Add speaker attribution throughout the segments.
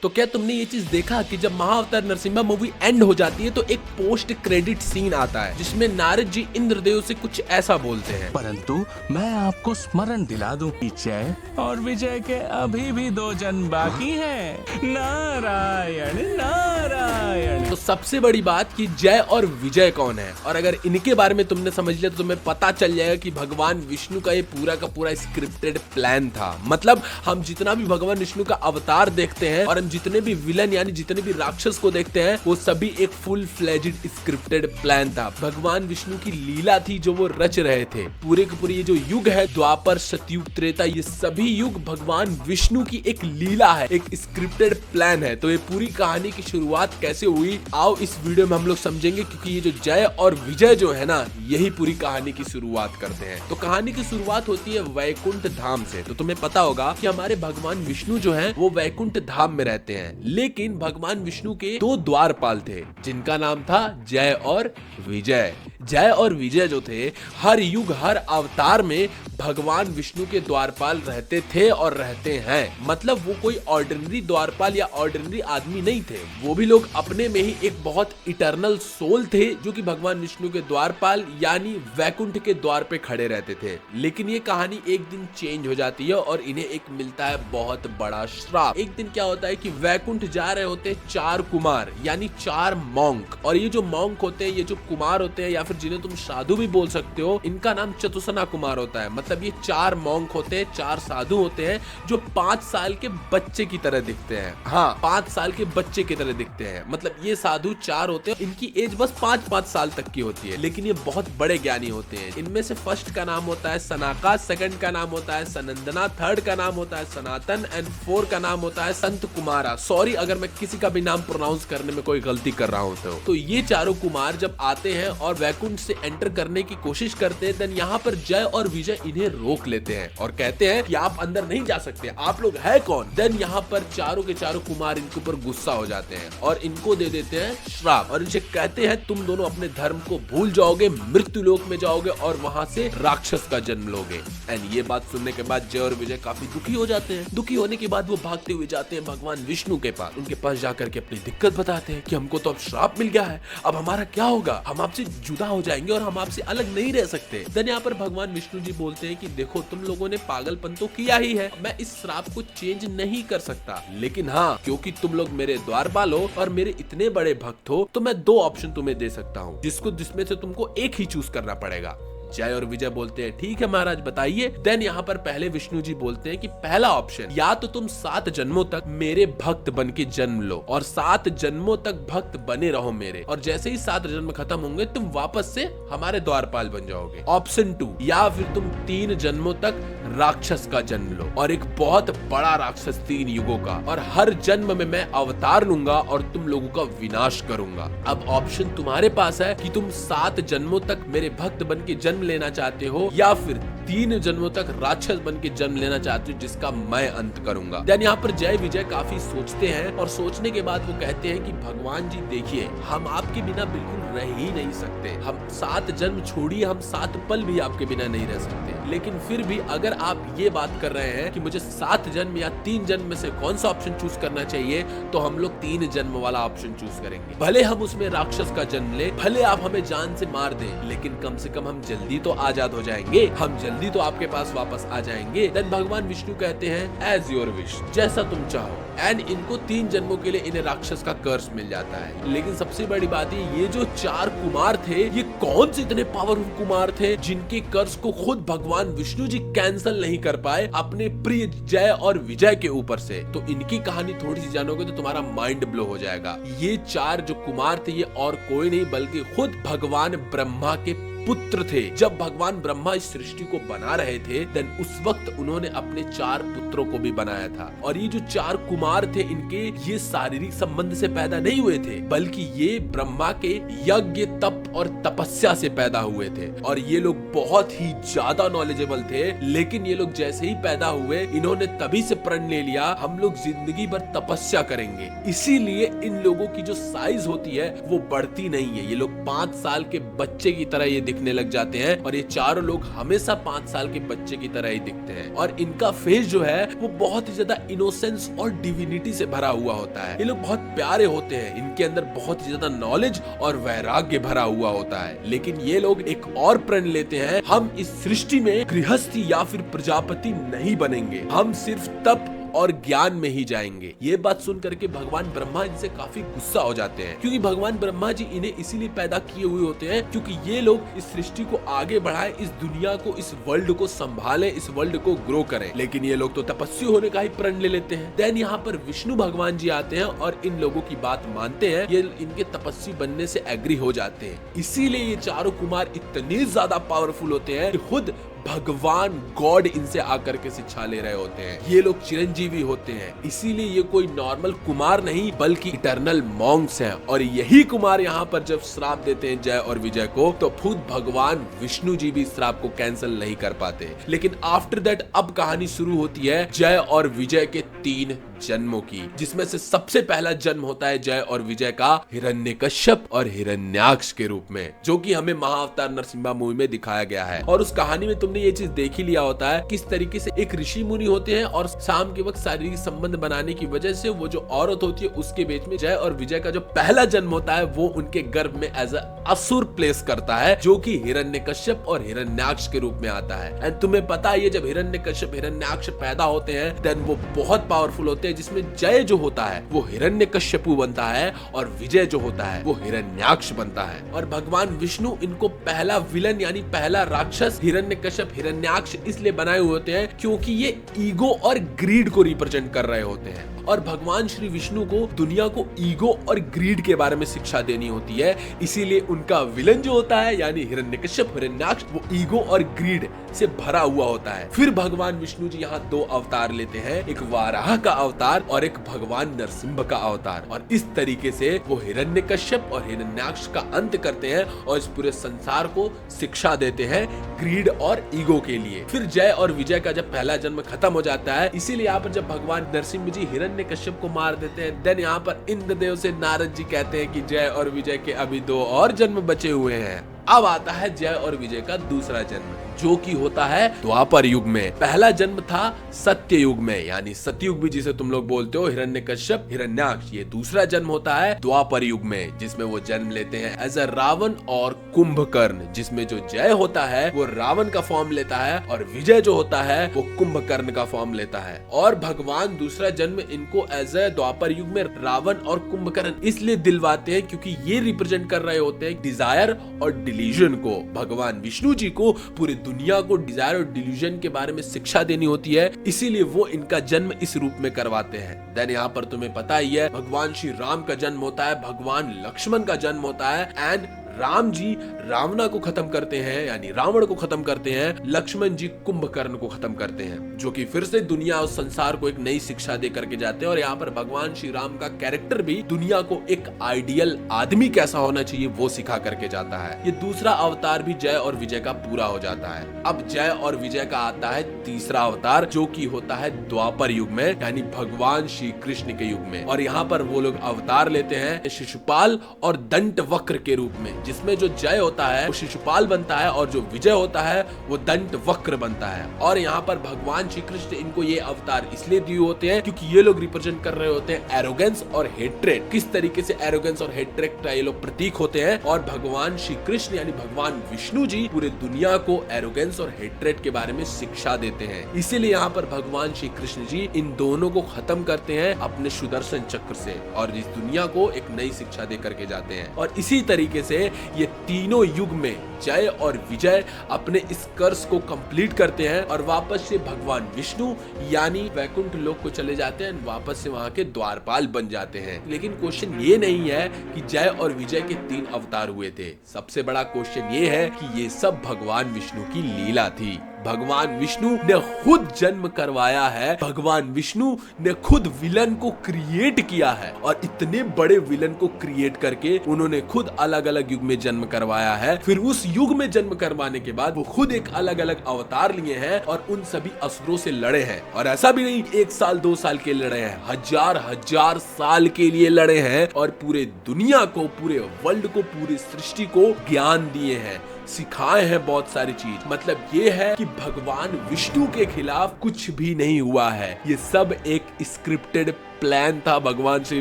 Speaker 1: तो क्या तुमने ये चीज देखा कि जब महाअवतार नरसिम्हा मूवी एंड हो जाती है तो एक पोस्ट क्रेडिट सीन आता है जिसमें नारद जी इंद्रदेव से कुछ ऐसा बोलते हैं,
Speaker 2: परंतु मैं आपको स्मरण दिला दूं कि जय और विजय के अभी भी 2 जन्म बाकी हैं। नारायण नारायण।
Speaker 1: तो सबसे बड़ी बात कि जय और विजय कौन है, और अगर इनके बारे में तुमने समझ लिया तो तुम्हें पता चल जाएगा कि भगवान विष्णु का ये पूरा स्क्रिप्टेड प्लान था। मतलब हम जितना भी भगवान विष्णु का अवतार देखते हैं और हम जितने भी विलन यानी जितने भी राक्षस को देखते हैं वो सभी एक फुल फ्लेज्ड स्क्रिप्टेड प्लान था। भगवान विष्णु की लीला थी जो वो रच रहे थे। पूरे के पूरे ये जो युग है, द्वापर, सतयुग, त्रेता, ये सभी युग भगवान विष्णु की एक लीला है, एक स्क्रिप्टेड प्लान है। तो ये पूरी कहानी की शुरुआत कैसे हुई, आओ इस वीडियो में हम लोग समझेंगे, क्योंकि ये जो जय और विजय जो है ना, यही पूरी कहानी की शुरुआत करते हैं। तो कहानी की शुरुआत होती है वैकुंठ धाम से। तो तुम्हें पता होगा कि हमारे भगवान विष्णु जो है वो वैकुंठ धाम में रहते हैं, लेकिन भगवान विष्णु के 2 द्वारपाल थे जिनका नाम था जय और विजय। जय और विजय जो थे हर युग हर अवतार में भगवान विष्णु के द्वारपाल रहते थे और रहते हैं। मतलब वो कोई ऑर्डिनरी द्वारपाल या ऑर्डिनरी आदमी नहीं थे, वो भी लोग अपने में ही एक बहुत इटर्नल सोल थे जो कि भगवान विष्णु के द्वारपाल यानी वैकुंठ के द्वार पे खड़े रहते थे। लेकिन ये कहानी एक दिन चेंज हो जाती है और इन्हें एक मिलता है बहुत बड़ा श्राप। एक दिन क्या होता है कि वैकुंठ जा रहे होते हैं 4 कुमार यानी 4 मॉन्क, और ये जो मॉन्क होते हैं, ये जो कुमार होते हैं या फिर जिन्हें तुम साधु भी बोल सकते हो, इनका नाम चतुसना कुमार होता है। मतलब ये 4 मॉन्क होते हैं, 4 साधु होते हैं जो 5 साल के बच्चे की तरह दिखते हैं। हाँ, 5 साल के बच्चे की तरह दिखते हैं। मतलब ये साधु 4 होते हैं, इनकी एज बस 5-5 साल तक की होती है, लेकिन ये बहुत बड़े ज्ञानी होते हैं। इनमें से फर्स्ट का नाम होता है सनाका, सेकंड का नाम होता है सनंदना, थर्ड का नाम होता है सनातन एंड 4 का नाम होता है संत कुमारा। सॉरी अगर मैं किसी का भी नाम प्रोनाउंस करने में कोई गलती कर रहा हूँ। तो ये चारों कुमार जब आते हैं और वैकुंठ से एंटर करने की कोशिश करते हैं, देन यहाँ पर जय और विजय इन्हें रोक लेते हैं और कहते हैं कि आप अंदर नहीं जा सकते, आप लोग है कौन। देन यहाँ पर चारों के चारों कुमार इनके ऊपर गुस्सा हो जाते हैं और इनको दे देते हैं श्राप, और इनसे कहते हैं तुम दोनों अपने धर्म को भूल जाओगे, मृत्यु लोक में जाओगे और वहां से राक्षस का जन्म लोगे। एंड ये बात सुनने के बाद जय और विजय काफी दुखी हो जाते हैं। दुखी होने के बाद वो भागते हुए जाते हैं भगवान विष्णु के पास। उनके पास जाकर के अपनी दिक्कत बताते हैं कि हमको तो अब श्राप मिल गया है, अब हमारा क्या होगा, हम आपसे जुदा हो जाएंगे और हम आपसे अलग नहीं रह सकते। देन यहाँ पर भगवान विष्णु जी बोलते हैं कि देखो तुम लोगों ने पागलपन तो किया ही है, मैं इस श्राप को चेंज नहीं कर सकता, लेकिन हाँ क्योंकि तुम लोग मेरे द्वारपाल हो और मेरे इतने बड़े भक्त हो तो मैं 2 ऑप्शन तुम्हें दे सकता हूँ, जिसमें से तुमको एक ही चूज करना पड़ेगा। जय और विजय बोलते हैं ठीक है महाराज बताइए। देन यहाँ पर पहले विष्णु जी बोलते हैं कि पहला ऑप्शन, या तो तुम 7 जन्मों तक मेरे भक्त बन के जन्म लो और 7 जन्मों तक भक्त बने रहो मेरे, और जैसे ही 7 जन्म खत्म होंगे तुम वापस से हमारे द्वारपाल बन जाओगे। ऑप्शन 2, या फिर तुम 3 जन्मों तक राक्षस का जन्म लो और एक बहुत बड़ा राक्षस 3 युगों का, और हर जन्म में मैं अवतार लूंगा और तुम लोगों का विनाश करूंगा। अब ऑप्शन तुम्हारे पास है कि तुम 7 जन्मों तक मेरे भक्त बन के जन्म लेना चाहते हो या फिर 3 जन्मों तक राक्षस बन के जन्म लेना चाहते हो जिसका मैं अंत करूंगा। देन यहाँ पर जय विजय काफी सोचते हैं और सोचने के बाद वो कहते हैं कि भगवान जी देखिए, हम आपके बिना बिल्कुल रह ही नहीं सकते, हम 7 जन्म छोड़िए, हम 7 पल भी आपके बिना नहीं रह सकते, लेकिन फिर भी अगर आप ये बात कर रहे हैं कि मुझे 7 जन्म या 3 जन्म में से कौन सा ऑप्शन चूज करना चाहिए, तो हम लोग 3 जन्म वाला ऑप्शन चूज करेंगे। भले हम उसमें राक्षस का जन्म ले, भले आप हमें जान से मार दें, लेकिन कम से कम हम जल्दी तो आजाद हो जाएंगे, हम जल्दी तो आपके पास वापस आ जाएंगे। देन भगवान विष्णु कहते हैं एज योर विश, जैसा तुम चाहो। एंड इनको 3 जन्मों के लिए इन्हें राक्षस का कर्स मिल जाता है। लेकिन सबसे बड़ी बात ये जो 4 कुमार थे, ये कौन से इतने पावरफुल कुमार थे जिनके कर्स को खुद भगवान विष्णु जी कैंसिल नहीं कर पाए अपने प्रिय जय और विजय के ऊपर से। तो इनकी कहानी थोड़ी सी जानोगे तो तुम्हारा माइंड ब्लो हो जाएगा। ये 4 जो कुमार थे ये और कोई नहीं बल्कि खुद भगवान ब्रह्मा के पुत्र थे। जब भगवान ब्रह्मा इस सृष्टि को बना रहे थे, देन उस वक्त उन्होंने अपने 4 पुत्रों को भी बनाया था। और ये जो 4 कुमार थे, इनके ये शारीरिक संबंध से पैदा नहीं हुए थे, बल्कि ये ब्रह्मा के यज्ञ, तप और तपस्या से पैदा हुए थे और ये लोग बहुत ही ज्यादा नॉलेजेबल थे। लेकिन ये लोग जैसे ही पैदा हुए इन्होंने तभी से प्रण ले लिया हम लोग जिंदगी भर तपस्या करेंगे। इसीलिए इन लोगों की जो साइज होती है वो बढ़ती नहीं है। ये लोग 5 साल के बच्चे की तरह ये दिखने लग जाते हैं और ये चारों लोग हमेशा 5 साल के बच्चे की तरह ही दिखते हैं। और इनका फेस जो है वो बहुत ही ज्यादा इनोसेंस और डिविनिटी से भरा हुआ होता है। ये लोग बहुत प्यारे होते हैं, इनके अंदर बहुत ही ज्यादा नॉलेज और वैराग्य भरा हुआ होता है। लेकिन ये लोग एक और प्रण लेते हैं, हम इस सृष्टि में गृहस्थी या फिर प्रजापति नहीं बनेंगे, हम सिर्फ तप और ज्ञान में ही जाएंगे। ये बात सुन करके भगवान ब्रह्मा इनसे काफी गुस्सा हो जाते हैं, क्योंकि भगवान ब्रह्मा जी इन्हें इसीलिए पैदा किए हुए होते हैं क्योंकि ये लोग इस सृष्टि को आगे बढ़ाएं, इस दुनिया को, इस वर्ल्ड को संभालें, इस वर्ल्ड को ग्रो करें। लेकिन ये लोग तो तपस्वी होने का ही प्रण ले लेते हैं। देन यहाँ पर विष्णु भगवान जी आते हैं और इन लोगों की बात मानते हैं, ये इनके तपस्वी बनने से एग्री हो जाते हैं। इसीलिए ये चारों कुमार इतने ज्यादा पावरफुल होते हैं कि खुद भगवान गॉड इनसे आकर के शिक्षा ले रहे होते हैं। ये लोग चिरंजीवी होते हैं, इसीलिए ये कोई नॉर्मल कुमार नहीं बल्कि इटर्नल मॉन्क्स हैं। और यही कुमार यहाँ पर जब श्राप देते हैं जय और विजय को तो खुद भगवान विष्णु जी भी श्राप को कैंसिल नहीं कर पाते। लेकिन आफ्टर दैट अब कहानी शुरू होती है जय और विजय के 3 जन्मों की, जिसमें से सबसे पहला जन्म होता है जय और विजय का हिरण्यकश्यप और हिरण्याक्ष के रूप में, जो कि हमें महाअवतार नरसिम्हा मूवी में दिखाया गया है। और उस कहानी में तुमने ये चीज देख ही लिया होता है किस तरीके से एक ऋषि मुनि होते हैं और शाम के वक्त शारीरिक संबंध बनाने की वजह से वो जो औरत होती है उसके बीच में जय और विजय का जो पहला जन्म होता है वो उनके गर्भ में एज असुर प्लेस करता है, जो कि हिरण्यकश्यप और हिरण्याक्ष के रूप में आता है। एंड तुम्हें पता है जब हिरण्यकश्यप हिरण्याक्ष पैदा होते हैं देन वो बहुत पावरफुल होते हैं, जिसमें जय जो होता है वो हिरण्यकश्यपु बनता है और विजय जो होता है वो हिरण्याक्ष बनता है। और भगवान विष्णु इनको पहला विलन यानी पहला राक्षस हिरण्यकश्यप हिरण्याक्ष इसलिए बनाए हुए होते हैं क्योंकि ये ईगो और ग्रीड को रिप्रेजेंट कर रहे होते हैं। और भगवान श्री विष्णु को दुनिया को ईगो और ग्रीड के बारे में शिक्षा देनी होती है, इसीलिए उनका विलन जो होता है यानी हिरण्यकश्यप हिरण्याक्ष वो ईगो और ग्रीड से भरा हुआ होता है। फिर भगवान विष्णु जी यहाँ 2 अवतार लेते हैं, एक वाराह का अवतार और एक भगवान नरसिंह का अवतार। और इस तरीके से वो हिरण्यकश्यप और हिरण्याक्ष का अंत करते हैं और इस पूरे संसार को शिक्षा देते हैं ग्रीड और ईगो के लिए। फिर जय और विजय का जब पहला जन्म खत्म हो जाता है, इसीलिए यहाँ पर जब भगवान नरसिंह जी हिरण्यकश्यप को मार देते हैं देन यहाँ पर इंद्रदेव से नारद जी कहते हैं कि जय और विजय के अभी 2 और जन्म बचे हुए हैं। अब आता है जय और विजय का दूसरा जन्म, जो कि होता है द्वापर युग में। पहला जन्म था सत्य युग में यानी सतयुग भी जिसे तुम लोग बोलते हो, हिरण्यकश्यप हिरण्याक्ष। ये दूसरा जन्म होता है द्वापर युग में, जिसमें वो जन्म लेते हैं एज अ रावण और कुंभकर्ण, जिसमें जो जय होता है वो रावण का फॉर्म लेता है और विजय जो होता है वो कुंभकर्ण का फॉर्म लेता है। और भगवान दूसरा जन्म इनको एज अ द्वापर युग में रावण और कुंभकर्ण इसलिए दिलवाते हैं क्योंकि ये रिप्रेजेंट कर रहे होते हैं डिजायर और डिल्यूजन को। भगवान विष्णु जी को पूरी दुनिया को डिजायर और डिल्यूजन के बारे में शिक्षा देनी होती है, इसीलिए वो इनका जन्म इस रूप में करवाते हैं। देन यहाँ पर तुम्हें पता ही है भगवान श्री राम का जन्म होता है, भगवान लक्ष्मण का जन्म होता है एंड राम जी रावणा को खत्म करते हैं यानी रावण को खत्म करते हैं, लक्ष्मण जी कुंभकर्ण को खत्म करते हैं, जो कि फिर से दुनिया और संसार को एक नई शिक्षा दे करके जाते हैं। और यहाँ पर भगवान श्री राम का कैरेक्टर भी दुनिया को एक आइडियल आदमी कैसा होना चाहिए वो सिखा करके जाता है। ये दूसरा अवतार भी जय और विजय का पूरा हो जाता है। अब जय और विजय का आता है तीसरा अवतार, जो कि होता है द्वापर युग में यानी भगवान श्री कृष्ण के युग में। और यहाँ पर वो लोग अवतार लेते हैं शिशुपाल और दंत वक्र के रूप में, जिसमें जो जय होता है वो शिशुपाल बनता है और जो विजय होता है वो दंत वक्र बनता है। और यहाँ पर भगवान श्री कृष्ण इनको ये अवतार इसलिए दिए होते हैं क्योंकि ये लोग रिप्रेजेंट कर रहे होते हैं एरोगेंस और हेट्रेड। किस तरीके से एरोगेंस और हेट्रेड का ये लोग प्रतीक होते हैं। और भगवान श्री कृष्ण यानी भगवान विष्णु जी पूरे दुनिया को एरोगेंस और हेट्रेड के बारे में शिक्षा देते हैं। इसीलिए यहाँ पर भगवान श्री कृष्ण जी इन दोनों को खत्म करते हैं अपने सुदर्शन चक्र से और इस दुनिया को एक नई शिक्षा दे करके जाते हैं। और इसी तरीके से ये तीनों युग में जय और विजय अपने इस कर्स को कंप्लीट करते हैं और वापस से भगवान विष्णु यानी वैकुंठ लोक को चले जाते हैं, वापस से वहां के द्वारपाल बन जाते हैं। लेकिन क्वेश्चन ये नहीं है कि जय और विजय के 3 अवतार हुए थे, सबसे बड़ा क्वेश्चन ये है कि ये सब भगवान विष्णु की लीला थी। भगवान विष्णु ने खुद जन्म करवाया है, भगवान विष्णु ने खुद विलन को क्रिएट किया है और इतने बड़े विलन को क्रिएट करके उन्होंने खुद अलग अलग युग में जन्म करवाया है। फिर उस युग में जन्म करवाने के बाद वो खुद एक अलग अलग अवतार लिए हैं और उन सभी असुरों से लड़े हैं। और ऐसा भी नहीं 1 साल 2 साल के लड़े हैं, हजार साल के लिए लड़े हैं और पूरे दुनिया को, पूरे वर्ल्ड को, पूरी सृष्टि को ज्ञान दिए हैं, सिखाए हैं बहुत सारी चीज। मतलब ये है कि भगवान विष्णु के खिलाफ कुछ भी नहीं हुआ है, ये सब एक स्क्रिप्टेड प्लान था भगवान श्री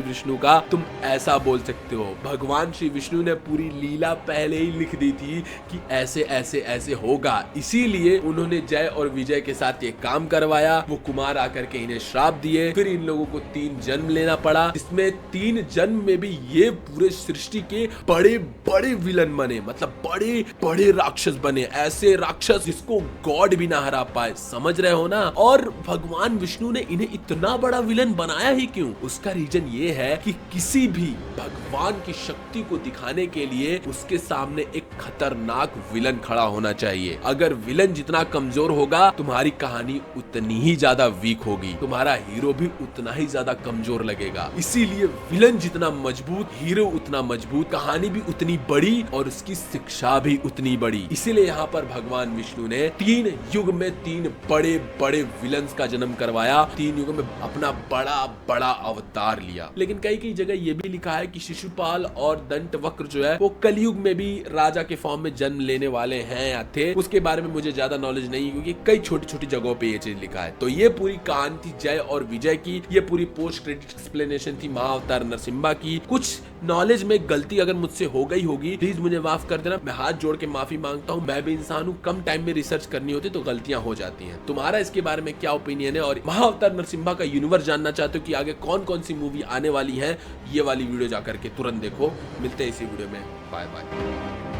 Speaker 1: विष्णु का, तुम ऐसा बोल सकते हो। भगवान श्री विष्णु ने पूरी लीला पहले ही लिख दी थी कि ऐसे ऐसे ऐसे होगा, इसीलिए उन्होंने जय और विजय के साथ ये काम करवाया। वो कुमार आकर के इन्हें श्राप दिए, फिर इन लोगों को 3 जन्म लेना पड़ा। इसमें 3 जन्म में भी ये पूरे सृष्टि के बड़े बड़े विलन बने, मतलब बड़े बड़े राक्षस बने, ऐसे राक्षस जिसको गॉड भी ना हरा पाए, समझ रहे हो ना। और भगवान विष्णु ने इन्हें इतना बड़ा विलन बनाया ही क्यों? उसका रीजन ये है कि किसी भी भगवान की शक्ति को दिखाने के लिए उसके सामने एक खतरनाक विलन खड़ा होना चाहिए। अगर विलन जितना कमजोर होगा, तुम्हारी कहानी उतनी ही ज्यादा वीक होगी, तुम्हारा हीरो भी उतना ही ज्यादा कमजोर लगेगा। इसीलिए विलन जितना मजबूत, हीरो उतना मजबूत, कहानी भी उतनी बड़ी और उसकी शिक्षा भी उतनी बड़ी। इसीलिए यहाँ पर भगवान विष्णु ने 3 युग में 3 बड़े बड़े विलन्स का जन्म करवाया, 3 युग में अपना बड़ा अवतार लिया। लेकिन कई जगह ये भी लिखा है कि शिशुपाल और दंतवक्र जो है वो कलयुग में भी राजा के फॉर्म में जन्म लेने वाले हैं या थे, उसके बारे में मुझे ज्यादा नॉलेज नहीं, क्योंकि कई छोटी छोटी जगहों पे ये चीज लिखा है। तो ये पूरी कहानी थी जय और विजय की, ये पूरी पोस्ट क्रेडिट एक्सप्लेनेशन थी महाअवतार नरसिम्हा की। कुछ नॉलेज में गलती अगर मुझसे हो गई होगी, प्लीज मुझे माफ कर देना, मैं हाथ जोड़ के माफी मांगता हूँ। मैं भी इंसान हूँ, कम टाइम में रिसर्च करनी होती तो गलतियां हो जाती हैं। तुम्हारा इसके बारे में क्या ओपिनियन है? और महाअवतार नरसिम्हा का यूनिवर्स जानना चाहते हो कि आगे कौन कौन सी मूवी आने वाली है, ये वाली वीडियो जाकर के तुरंत देखो। मिलते हैं इसी वीडियो में, बाय बाय।